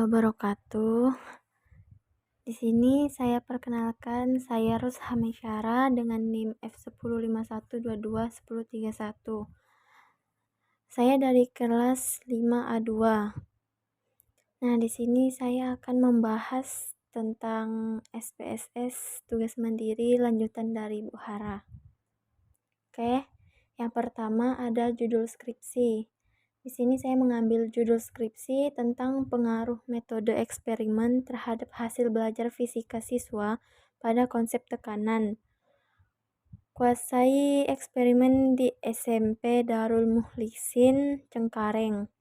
wabarakatuh. Di sini saya perkenalkan, saya Rus Hamesyara dengan NIM F1051221031. Saya dari kelas 5A2. Nah, di sini saya akan membahas tentang SPSS tugas mandiri lanjutan dari Bu Hara. Oke, yang pertama ada judul skripsi. Di sini saya mengambil judul skripsi tentang pengaruh metode eksperimen terhadap hasil belajar fisika siswa pada konsep tekanan. Kuasai eksperimen di SMP Darul Mukhlisin, Cengkareng.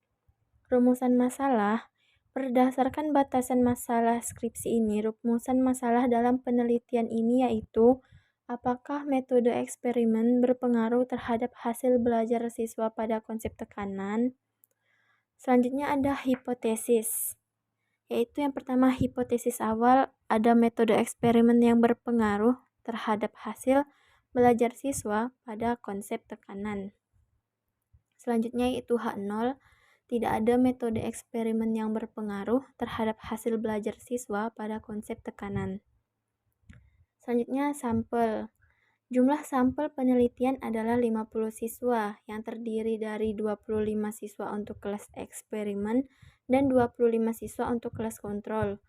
Rumusan masalah. Berdasarkan batasan masalah skripsi ini, rumusan masalah dalam penelitian ini yaitu apakah metode eksperimen berpengaruh terhadap hasil belajar siswa pada konsep tekanan? Selanjutnya ada hipotesis, yaitu yang pertama hipotesis awal, ada metode eksperimen yang berpengaruh terhadap hasil belajar siswa pada konsep tekanan. Selanjutnya yaitu H0, tidak ada metode eksperimen yang berpengaruh terhadap hasil belajar siswa pada konsep tekanan. Selanjutnya sampel. Jumlah sampel penelitian adalah 50 siswa yang terdiri dari 25 siswa untuk kelas eksperimen dan 25 siswa untuk kelas kontrol.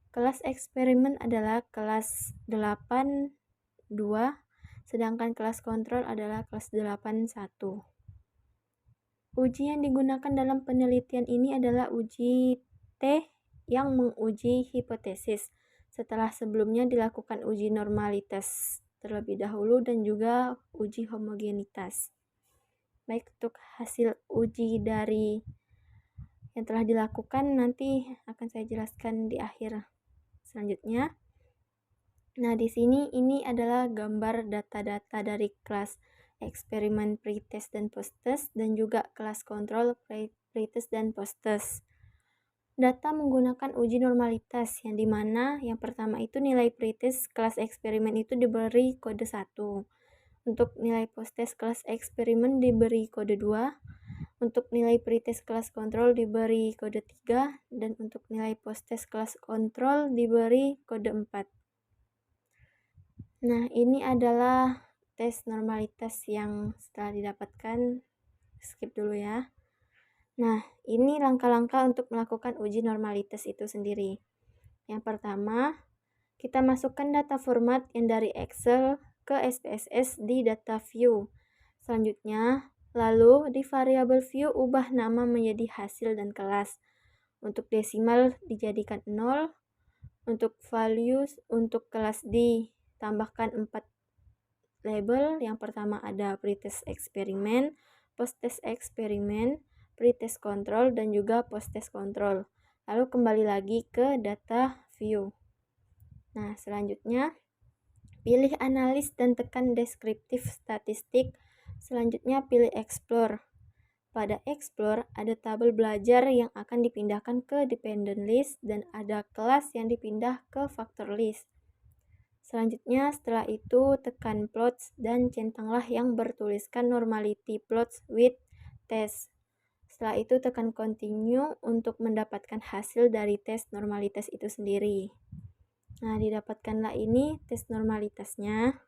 Kelas eksperimen adalah kelas 8-2, sedangkan kelas kontrol adalah kelas 8-1. Uji yang digunakan dalam penelitian ini adalah uji T yang menguji hipotesis, setelah sebelumnya dilakukan uji normalitas terlebih dahulu dan juga uji homogenitas. Baik, untuk hasil uji dari yang telah dilakukan nanti akan saya jelaskan di akhir selanjutnya. Nah, di sini ini adalah gambar data-data dari kelas eksperimen pretest dan posttest dan juga kelas kontrol pretest dan posttest. Data menggunakan uji normalitas yang dimana yang pertama itu nilai pretest kelas eksperimen itu diberi kode 1. Untuk nilai posttest kelas eksperimen diberi kode 2. Untuk nilai pretest kelas kontrol diberi kode 3. Dan untuk nilai posttest kelas kontrol diberi kode 4. Nah, ini adalah tes normalitas yang setelah didapatkan. Skip dulu ya. Nah, ini langkah-langkah untuk melakukan uji normalitas itu sendiri. Yang pertama, kita masukkan data format yang dari Excel ke SPSS di data view. Selanjutnya, lalu di variabel view ubah nama menjadi hasil dan kelas. Untuk desimal dijadikan 0. Untuk values untuk kelas ditambahkan 4 label. Yang pertama ada pretest eksperimen, posttest eksperimen, pretest kontrol, dan juga posttest kontrol. Lalu kembali lagi ke data view. Nah, selanjutnya pilih analis dan tekan deskriptif statistik. Selanjutnya pilih explore. Pada explore ada tabel belajar yang akan dipindahkan ke dependent list dan ada kelas yang dipindah ke factor list. Selanjutnya setelah itu tekan plots dan centanglah yang bertuliskan normality plots with test. Setelah itu tekan continue untuk mendapatkan hasil dari tes normalitas itu sendiri. Nah, didapatkanlah ini tes normalitasnya.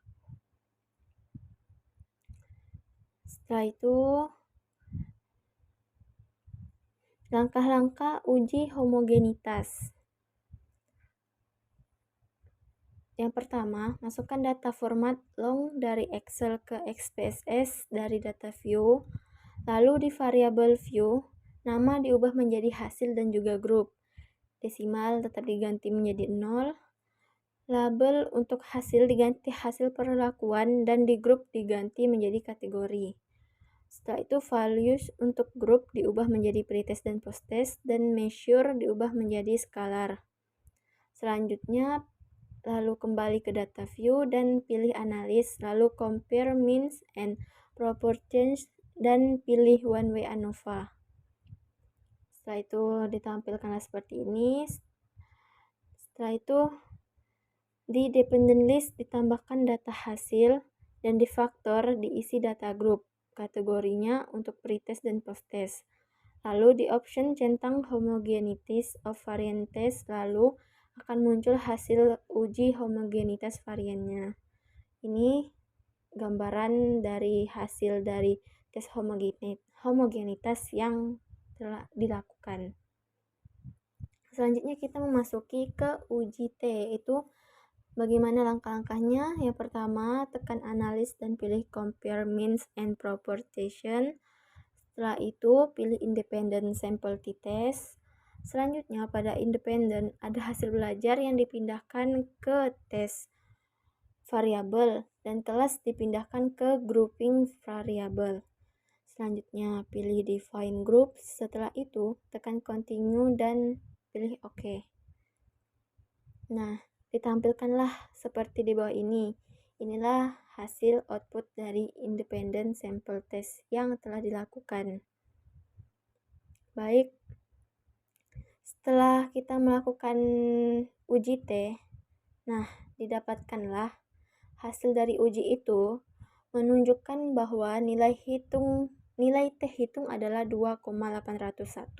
Setelah itu langkah-langkah uji homogenitas. Yang pertama, masukkan data format long dari Excel ke SPSS dari data view. Lalu di variabel view, nama diubah menjadi hasil dan juga grup. Desimal tetap diganti menjadi 0. Label untuk hasil diganti hasil perlakuan dan di grup diganti menjadi kategori. Setelah itu values untuk grup diubah menjadi pretest dan posttest dan measure diubah menjadi scalar. Selanjutnya lalu kembali ke data view dan pilih analis, lalu compare means and proportions dan pilih one way ANOVA. Setelah itu ditampilkanlah seperti ini. Setelah itu di dependent list ditambahkan data hasil dan di faktor diisi data group. Kategorinya untuk pretest dan posttest. Lalu di option centang homogenities of variantes, lalu akan muncul hasil uji homogenitas variannya. Ini gambaran dari hasil dari tes homogenitas yang telah dilakukan. Selanjutnya kita memasuki ke uji T, itu bagaimana langkah-langkahnya. Yang pertama, tekan analis dan pilih compare means and proportion. Setelah itu, pilih independent sample t-test. Selanjutnya, pada independent ada hasil belajar yang dipindahkan ke tes variabel dan kelas dipindahkan ke grouping variabel. Selanjutnya, pilih define group. Setelah itu, tekan continue dan pilih OK. Nah, ditampilkanlah seperti di bawah ini. Inilah hasil output dari independent sample test yang telah dilakukan. Baik, setelah kita melakukan uji T, nah didapatkanlah hasil dari uji itu menunjukkan bahwa nilai T hitung adalah 2,801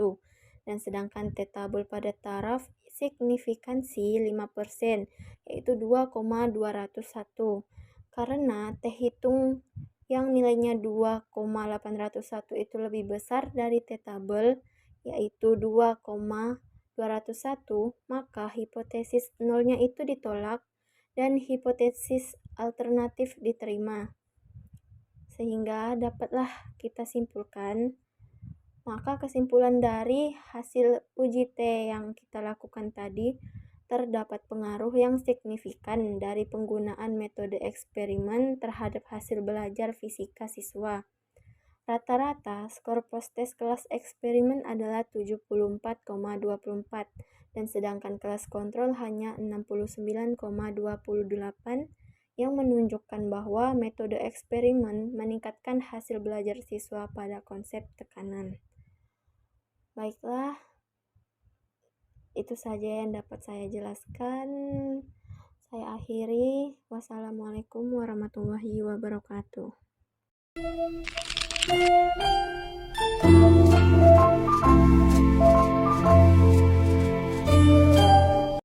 dan sedangkan T tabel pada taraf signifikansi 5%, yaitu 2,201. Karena T hitung yang nilainya 2,801 itu lebih besar dari T tabel, yaitu 2,201, maka hipotesis nolnya itu ditolak dan hipotesis alternatif diterima. Sehingga dapatlah kita simpulkan, maka kesimpulan dari hasil uji T yang kita lakukan tadi, terdapat pengaruh yang signifikan dari penggunaan metode eksperimen terhadap hasil belajar fisika siswa. Rata-rata skor post-test kelas eksperimen adalah 74,24 dan sedangkan kelas kontrol hanya 69,28, yang menunjukkan bahwa metode eksperimen meningkatkan hasil belajar siswa pada konsep tekanan. Baiklah, itu saja yang dapat saya jelaskan. Saya akhiri. Wassalamualaikum warahmatullahi wabarakatuh.